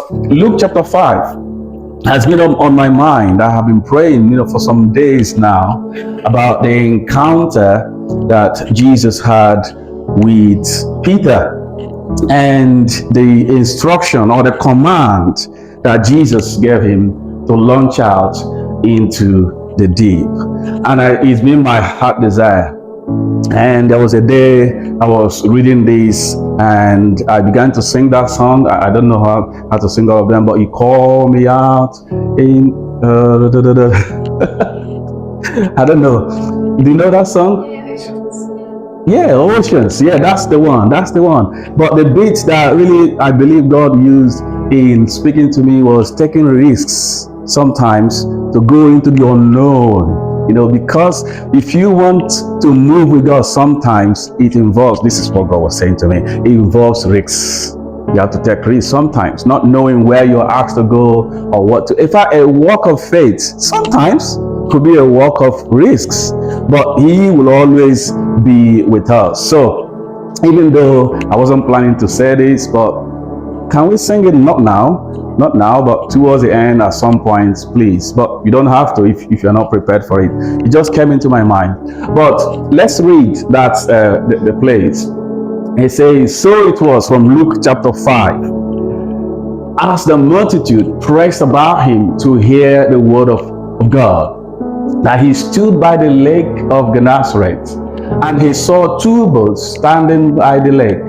Luke chapter 5 has been on my mind. I have been praying, for some days now about the encounter that Jesus had with Peter and the instruction or the command that Jesus gave him to launch out into the deep. And it's been my heart desire. And there was a day I was reading this and I began to sing that song. I don't know how to sing all of them, but you call me out in I don't know. Do you know that song? Yeah, Oceans. Yeah, that's the one. But the bit that really I believe God used in speaking to me was taking risks sometimes to go into the unknown. Because if you want to move with God, sometimes it involves, this is what God was saying to me, it involves risks. You have to take risks sometimes, not knowing where you're asked to go or what to. In fact, a walk of faith sometimes could be a walk of risks, but He will always be with us. So, even though I wasn't planning to say this, but can we sing it not now, but towards the end at some point, please. But you don't have to if you're not prepared for it. It just came into my mind. But let's read that the place. It says, so it was from Luke chapter 5. As the multitude pressed about him to hear the word of God, that he stood by the lake of Gennesaret, and he saw two boats standing by the lake.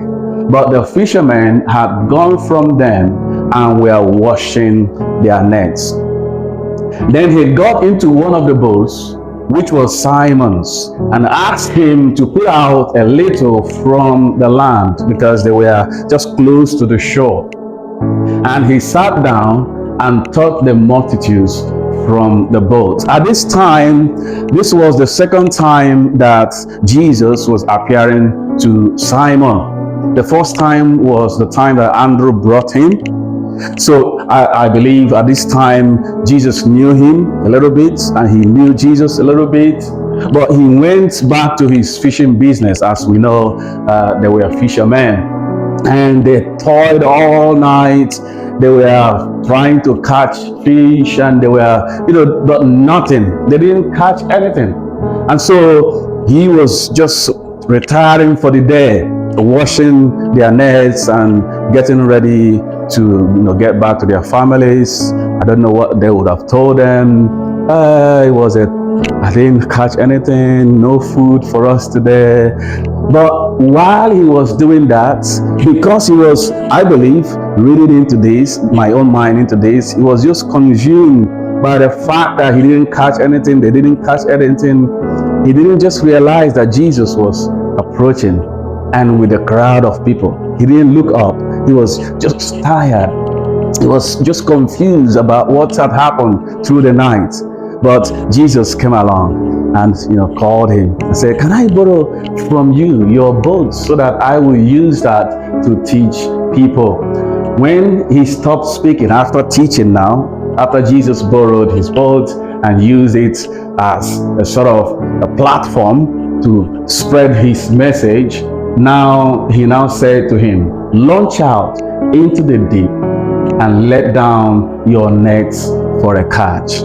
But the fishermen had gone from them and were washing their nets. Then he got into one of the boats, which was Simon's, and asked him to put out a little from the land, because they were just close to the shore. And he sat down and taught the multitudes from the boat. At this time, this was the second time that Jesus was appearing to Simon. The first time was the time that Andrew brought him. So I believe at this time Jesus knew him a little bit and he knew Jesus a little bit, but he went back to his fishing business. As we know, they were fishermen and they toiled all night. They were trying to catch fish and they were, but nothing. They didn't catch anything. And so he was just retiring for the day, washing their nets and getting ready to get back to their families. I don't know what they would have told them. I didn't catch anything, no food for us today. But while he was doing that, because he was, I believe, reading into this, my own mind into this, he was just consumed by the fact that he didn't catch anything, they didn't catch anything. He didn't just realize that Jesus was approaching and with a crowd of people. He didn't look up. He was just tired. He was just confused about what had happened through the night. But Jesus came along and called him and said, can I borrow from you your boat so that I will use that to teach people? When he stopped speaking after teaching now, after Jesus borrowed his boat and used it as a sort of a platform to spread his message, he now said to him, launch out into the deep and let down your nets for a catch.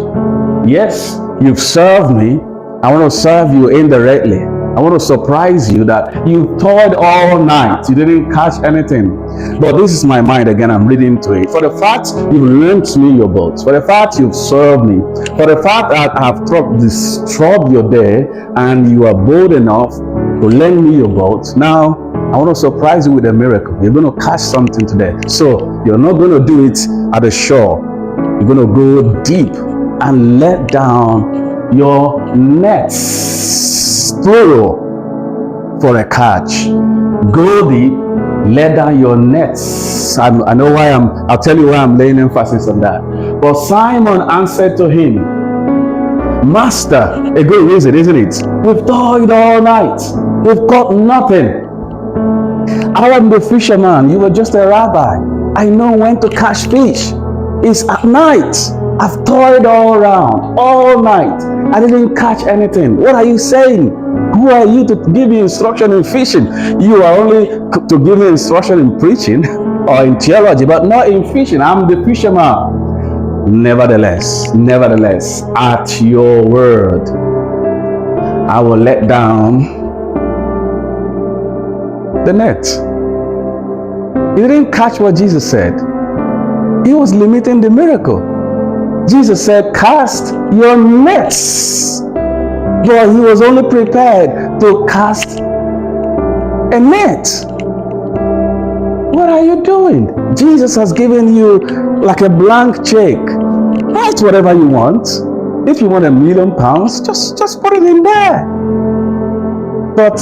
Yes, you've served me. I want to serve you indirectly. I want to surprise you that you toiled all night. You didn't catch anything. But this is my mind again. I'm reading to it. For the fact you've lent me your boats. For the fact you've served me. For the fact that I have disturbed your day and you are bold enough to lend me your boat. Now, I want to surprise you with a miracle. You're going to catch something today. So, you're not going to do it at the shore. You're going to go deep and let down your nets, plural, for a catch. Go deep, let down your nets. I know why I'll tell you why I'm laying emphasis on that. But Simon answered to him, Master, a good reason, isn't it? We've toiled all night. We've caught nothing. I am the fisherman. You were just a rabbi. I know when to catch fish. It's at night. I've toiled all around, all night. I didn't catch anything. What are you saying? Who are you to give me instruction in fishing? You are only to give me instruction in preaching. or in theology, but not in fishing. I'm the fisherman. Nevertheless, at your word, I will let down the net. He didn't catch what Jesus said. He was limiting the miracle. Jesus said, cast your nets. But he was only prepared to cast a net. What are you doing? Jesus has given you like a blank check. Write whatever you want. If you want £1 million, just put it in there. But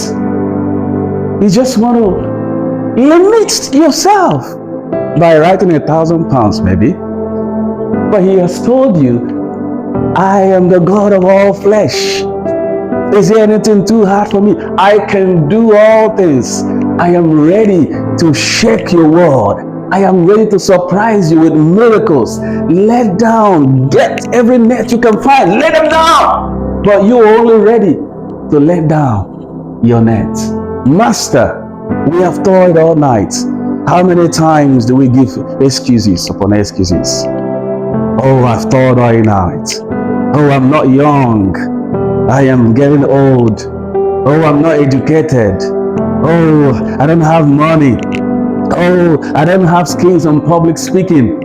you just want to limit yourself by writing £1,000 maybe. But he has told you, I am the God of all flesh. Is there anything too hard for me? I can do all things. I am ready to shake your world. I am ready to surprise you with miracles. Let down, get every net you can find, let them down. But you are only ready to let down your net. Master, we have toiled all night. How many times do we give excuses upon excuses? Oh, I've toiled all night. Oh, I'm not young. I am getting old. Oh, I'm not educated. Oh, I don't have money. Oh, I don't have skills on public speaking.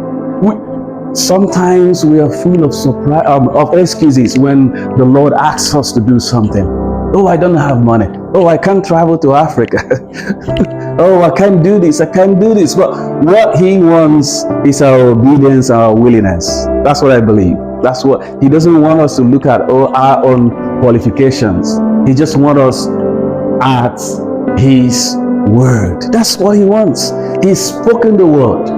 Sometimes we are full of excuses when the Lord asks us to do something. Oh, I don't have money. Oh, I can't travel to Africa. Oh, I can't do this. I can't do this. But what he wants is our obedience, our willingness. That's what I believe. That's what he doesn't want us to look at our own qualifications. He just wants us at his word. That's what he wants. He's spoken the word.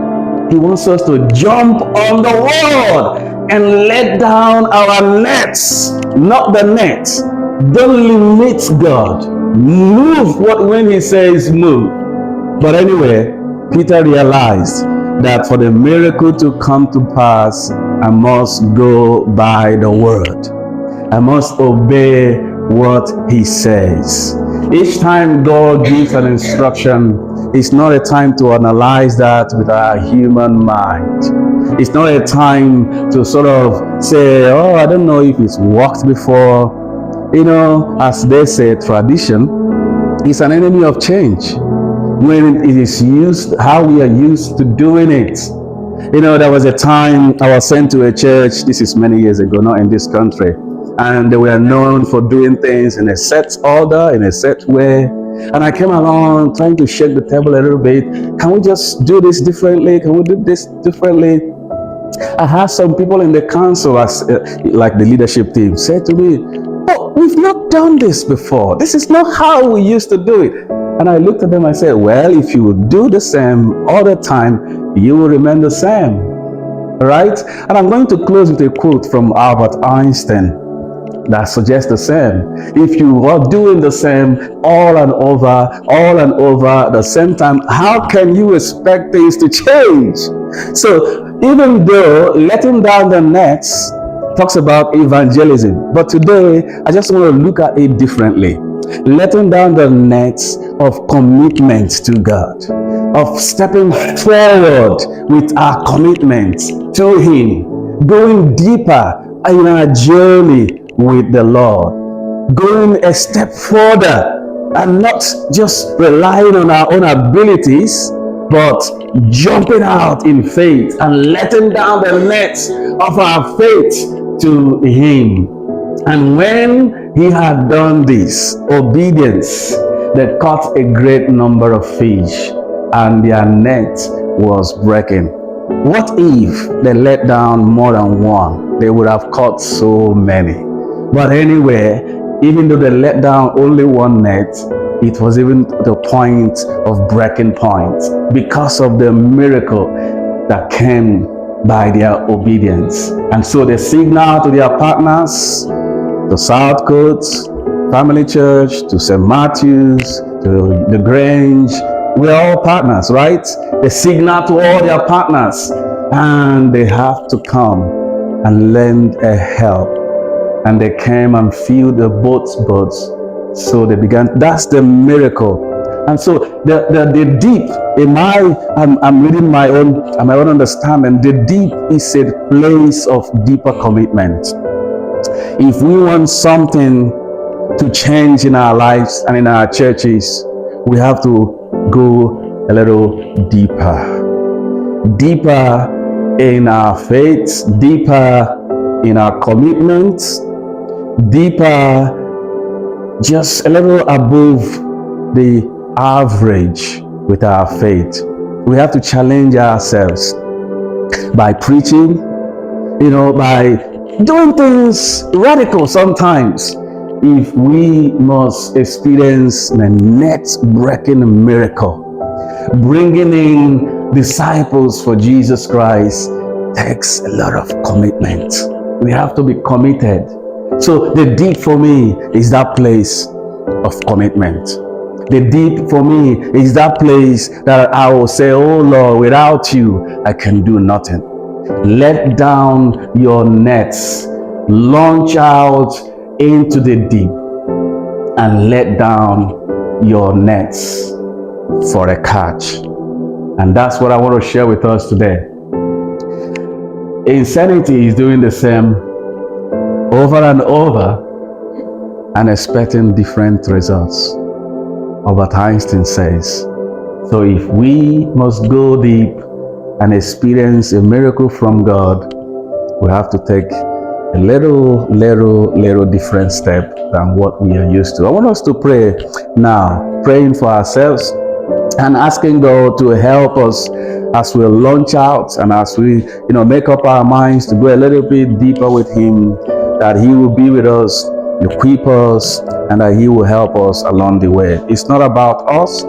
He wants us to jump on the word and let down our nets, not the net. Don't limit God. Move when he says move. But anyway, Peter realized that for the miracle to come to pass, I must go by the word. I must obey what he says. Each time God gives an instruction, it's not a time to analyze that with our human mind. It's not a time to sort of say, oh, I don't know if it's worked before. You know, as they say, tradition is an enemy of change. When it is used, how we are used to doing it. You know, there was a time I was sent to a church, this is many years ago, not in this country, and they were known for doing things in a set order, in a set way. And I came along trying to shake the table a little bit. Can we just do this differently? Can we do this differently? I had some people in the council, like the leadership team, say to me, oh, we've not done this before. This is not how we used to do it. And I looked at them, I said, well, if you do the same all the time, you will remain the same. Right? And I'm going to close with a quote from Albert Einstein that suggests the same. If you are doing the same all and over the same time, how can you expect things to change? So even though letting down the nets talks about evangelism, but today I just want to look at it differently. Letting down the nets of commitment to God, of stepping forward with our commitment to him, going deeper in our journey with the Lord, going a step further and not just relying on our own abilities, but jumping out in faith and letting down the nets of our faith to him. And when he had done this, obedience, they caught a great number of fish and their net was breaking. What if they let down more than one? They would have caught so many. But anyway, even though they let down only one net, it was even the point of breaking point because of the miracle that came by their obedience. And so they signaled to their partners, to South Coast Family Church, to St. Matthew's, to the Grange. We're all partners, right? They signal to all their partners, and they have to come and lend a help. And they came and filled the boats. So they began. That's the miracle And so the deep in I'm reading my own understanding. The deep is a place of deeper commitment. If we want something to change in our lives and in our churches, we have to go a little deeper in our faith, deeper in our commitments, deeper, just a little above the average with our faith. We have to challenge ourselves by preaching, by doing things radical sometimes. If we must experience a net-breaking miracle, bringing in disciples for Jesus Christ takes a lot of commitment. We have to be committed. So the deep for me is that place of commitment. The deep for me is that place that I will say, oh Lord, without you, I can do nothing. Let down your nets, launch out into the deep, and let down your nets for a catch. And that's what I want to share with us today. Insanity is doing the same over and over and expecting different results. Albert Einstein says, so if we must go deep and experience a miracle from God, we have to take a little different step than what we are used to. I want us to pray now, praying for ourselves and asking God to help us as we launch out and as we, make up our minds to go a little bit deeper with Him, that He will be with us, equip us, and that He will help us along the way. It's not about us,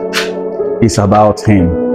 it's about Him.